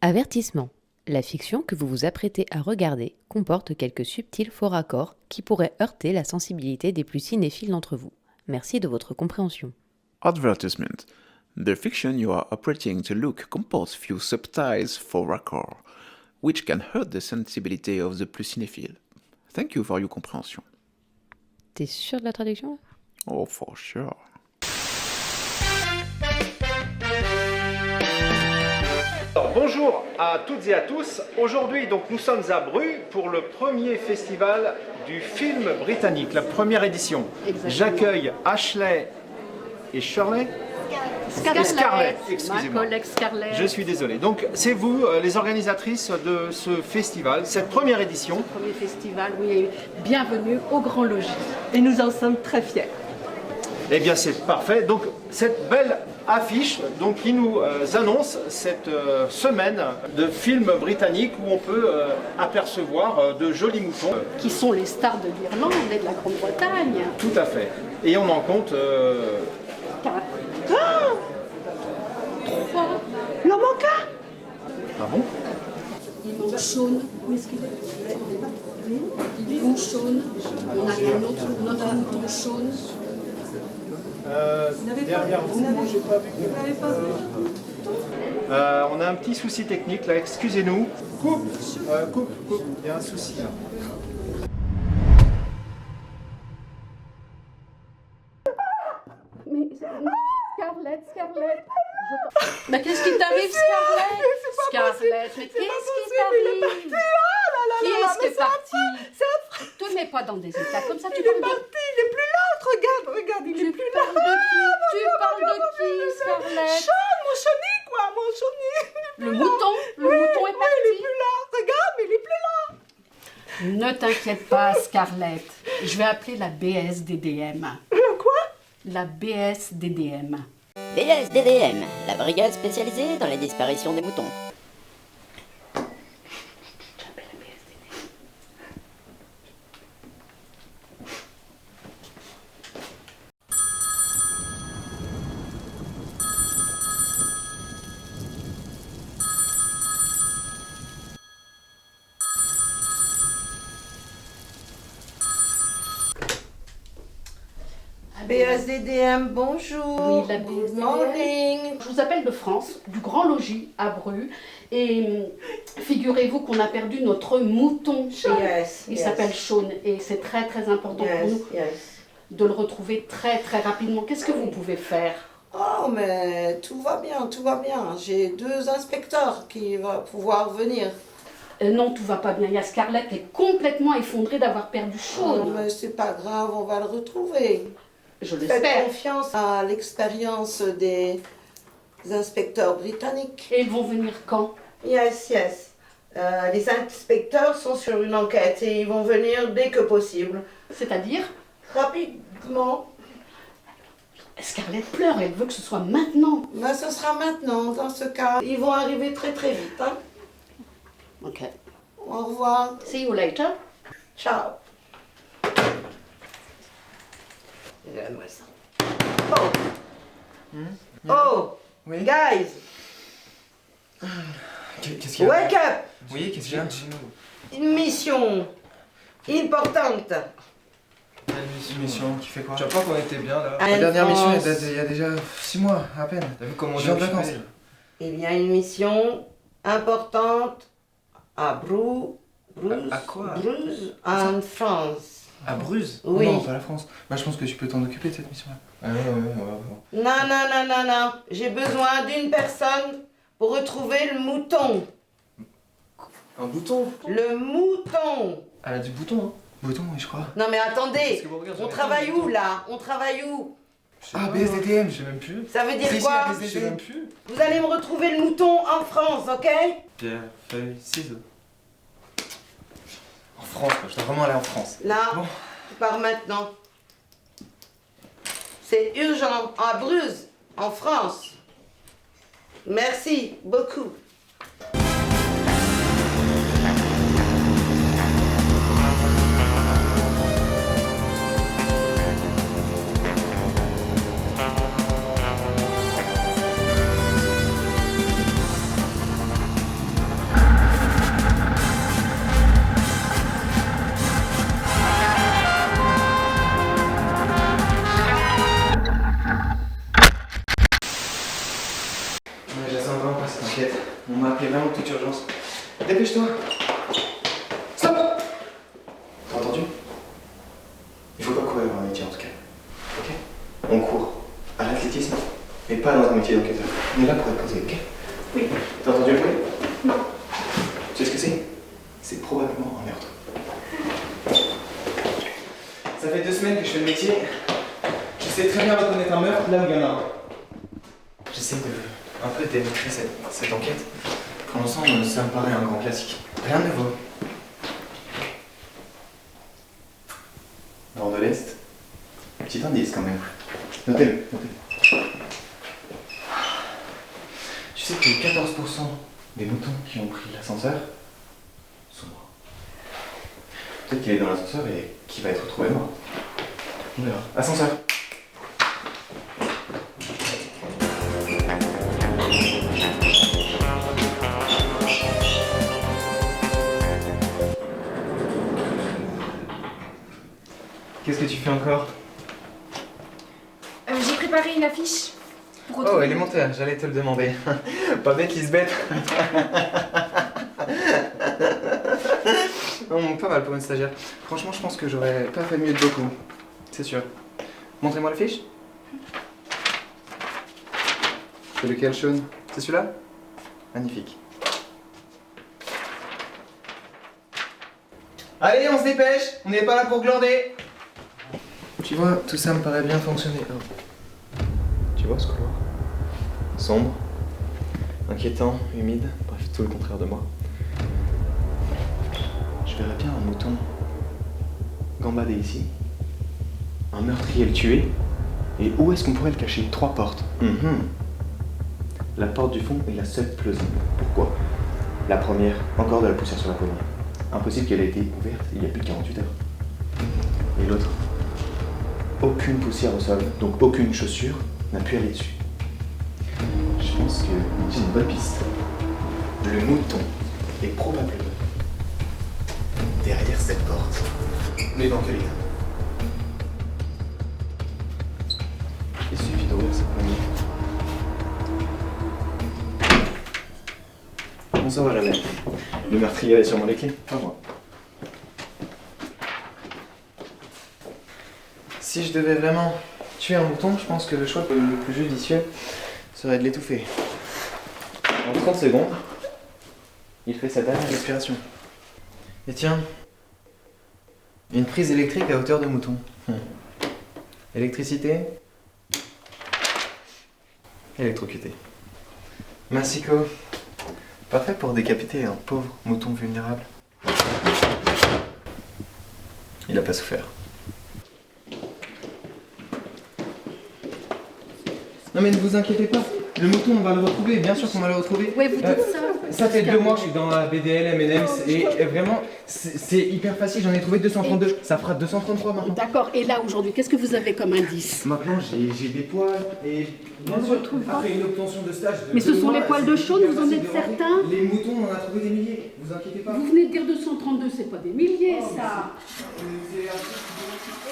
Avertissement. La fiction que vous vous apprêtez à regarder comporte quelques subtils faux raccords qui pourraient heurter la sensibilité des plus cinéphiles d'entre vous. Merci de votre compréhension. Advertisement. The fiction you are operating to look comports few subtile for raccord, which can hurt the sensibility of the plus cinéphile. Thank you for your compréhension. T'es sûr de la traduction ? Oh, for sure. Alors, bonjour à toutes et à tous. Aujourd'hui, donc, nous sommes à Bru pour le premier festival du film britannique, la première édition. Exactement. J'accueille Ashley et Shirley. Scarlett, excusez-moi. Ma collègue Scarlett. Je suis désolé. Donc, c'est vous, les organisatrices de ce festival, cette première édition. Premier festival, oui, bienvenue au Grand Logis. Et nous en sommes très fiers. Eh bien, c'est parfait. Donc, cette belle affiche donc, qui nous annonce cette semaine de films britanniques où on peut apercevoir de jolis moutons. Qui sont les stars de l'Irlande et de la Grande-Bretagne. Tout à fait. Et on en compte... 4. Oh 3. Il en manque un. Ah bon? Il manque Sean. Où est-ce qu'il est? Il est où Sean? On a un autre mouton Sean. Derrière vous, moi j'ai pas vu. On a un petit souci technique là, excusez-nous. Coupe. Il y a un souci là. Mais Scarlett. Mais qu'est-ce qui t'arrive, Scarlett? Scarlett, mais qu'est-ce qui t'arrive? Qui est-ce qui est parti? Tout n'est pas dans des états comme ça. Tu parles de... Il est plus là, regarde, il est plus là. Tu parles de qui, Scarlett? Sean, mon chenille, quoi, mon chenille. Le mouton est parti. Il est plus là, regarde, mais il est plus là. Ne t'inquiète pas, Scarlett. Je vais appeler la BSDDM. Quoi? La BSDDM. BSDDM, la brigade spécialisée dans les disparitions des moutons. BSDDM, bonjour. Oui, la Good BSDDM. morning. Je vous appelle de France, du Grand Logis à Bru. Et figurez-vous qu'on a perdu notre mouton. Il s'appelle Sean. Et c'est très très important pour nous de le retrouver très très rapidement. Qu'est-ce que vous pouvez faire? Oh, mais tout va bien. J'ai 2 inspecteurs qui vont pouvoir venir. Non, tout va pas bien. Il y a Scarlett qui est complètement effondrée d'avoir perdu Oh, Sean. mais c'est pas grave, on va le retrouver. Je Faites l'espère. confiance à l'expérience des inspecteurs britanniques. Et ils vont venir quand? Yes. Les inspecteurs sont sur une enquête et ils vont venir dès que possible. C'est-à-dire? Rapidement. Scarlett pleure, elle veut que ce soit maintenant. Mais ce sera maintenant, dans ce cas. Ils vont arriver très très vite. Hein. Ok. Au revoir. See you later. Ciao. Donne-moi ça. Oh, Oui. guys, Qu'est-ce qu'il y a? wake up. Oui, qu'est-ce qu'il y a? Une mission importante. Une mission qui fait quoi? Tu vois pas qu'on était bien là? La dernière mission, France. il y a déjà 6 mois à peine. T'as vu comment on Je est viens de occupé, vacances. là? Il y a une mission importante à Bruges, À quoi? en France. À Bruges? Oui. Non, pas la France. Bah, je pense que tu peux t'en occuper de cette mission-là. Ah ouais. Non. J'ai besoin d'une personne pour retrouver le mouton. Un bouton? Le mouton. Elle a du bouton, hein? Bouton, oui, je crois. Non mais attendez, Parce que bon, regarde, on j'en ai travaille pas de où bouton. là? On travaille où? Je sais Ah, pas, BSDDM. Je sais même plus. Ça veut dire Si, quoi? si, Je sais même plus. Vous allez me retrouver le mouton en France, ok? Pierre, feuille, ciseaux. En France, quoi. Je dois vraiment aller en France. Là, Bon. tu pars maintenant. C'est urgent, à Bruges, en France. Merci beaucoup. Lisbeth. On m'a appelé vraiment de toute urgence. Dépêche-toi. Stop. T'as entendu? Il faut pas courir dans un métier en tout cas. Ok? On court à l'athlétisme, mais pas dans un métier d'enquêteur. On est là pour être posé, ok? Oui. T'as entendu le bruit? Non. Tu sais ce que c'est? C'est probablement un meurtre. Ça fait 2 semaines que je fais le métier. Je sais très bien reconnaître un meurtre là où il y en a un. J'essaie de un peu démontrer cette enquête. Pour l'ensemble, ça me paraît un grand classique. Rien de nouveau. Nord de l'Est. Petit indice quand même. Notez-le, notez-le. Tu sais que 14% des moutons qui ont pris l'ascenseur sont morts. Peut-être qu'il est dans l'ascenseur et qu'il va être retrouvé mort. On verra. Ascenseur. Qu'est-ce que tu fais encore? J'ai préparé une affiche. Pour Oh, retrouver- élémentaire, j'allais te le demander. Pas bête, Lisbeth. Non, pas mal pour une stagiaire. Franchement, je pense que j'aurais pas fait mieux de beaucoup. C'est sûr. Montrez-moi l'affiche. C'est lequel, Sean? C'est celui-là? Magnifique. Allez, on se dépêche. On n'est pas là pour glander. Tu vois, tout ça me paraît bien fonctionner. Oh. Tu vois ce couloir? Sombre, inquiétant, humide, bref, tout le contraire de moi. Je verrais bien un mouton gambader ici, un meurtrier le tuer, et où est-ce qu'on pourrait le cacher? 3 portes. La porte du fond est la seule plausible. Pourquoi? La première, encore de la poussière sur la poignée. Impossible qu'elle ait été ouverte il y a plus de 48 heures. Et l'autre? Aucune poussière au sol, donc aucune chaussure n'a pu aller dessus. Je pense que j'ai une bonne piste. Le mouton est probablement derrière cette porte. Mais dans quel état? Il suffit d'ouvrir cette poignée. Bonsoir à la mère. Le meurtrier avait sûrement les clés, pas moi. Si je devais vraiment tuer un mouton, je pense que le choix le plus judicieux serait de l'étouffer. En 30 secondes, il fait sa dernière respiration. Et tiens, une prise électrique à hauteur de mouton. Électricité. Électrocuté. Massico. Parfait pour décapiter un pauvre mouton vulnérable. Il n'a pas souffert. Non mais ne vous inquiétez pas, le mouton on va le retrouver, bien sûr qu'on va le retrouver. Oui, vous dites ça. Ça fait 2 mois que je suis dans la BDL, M&M's et vraiment c'est hyper facile, j'en ai trouvé 232, ça fera 233 maintenant. D'accord, et là aujourd'hui, qu'est-ce que vous avez comme indice? Maintenant j'ai des poils et bien sûr, après une obtention de stage de Mais ce 2 sont mois, les poils de c'est Sean, hyper vous en facile êtes de rentrer. certain? Les moutons on en a trouvé des milliers, vous inquiétez pas. Vous venez de dire 232, c'est pas des milliers ça. C'est un truc qui